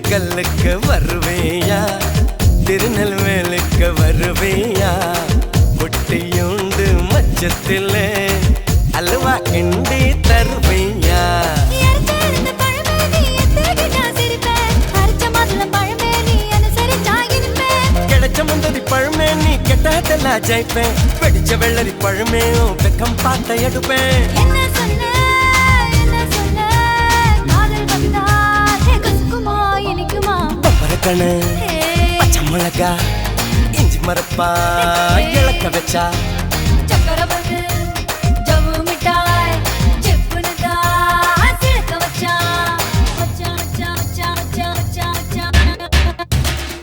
கல்லுக்கு வருவேயா திருநெல்வேலுக்கு வருவேயா குட்டியுண்டு மச்சத்திலே அல்வா கிண்டி தருவேயா கிடைச்ச முந்தரி பழமே நீ கெட்டதெல்லாம் ஜெயிப்பேன் வெடிச்ச வெள்ளரி பழமே வெக்கம் பார்த்த எடுப்பேன் பச்சை மிளகா இஞ்சி மரப்பா இழக்க வச்சா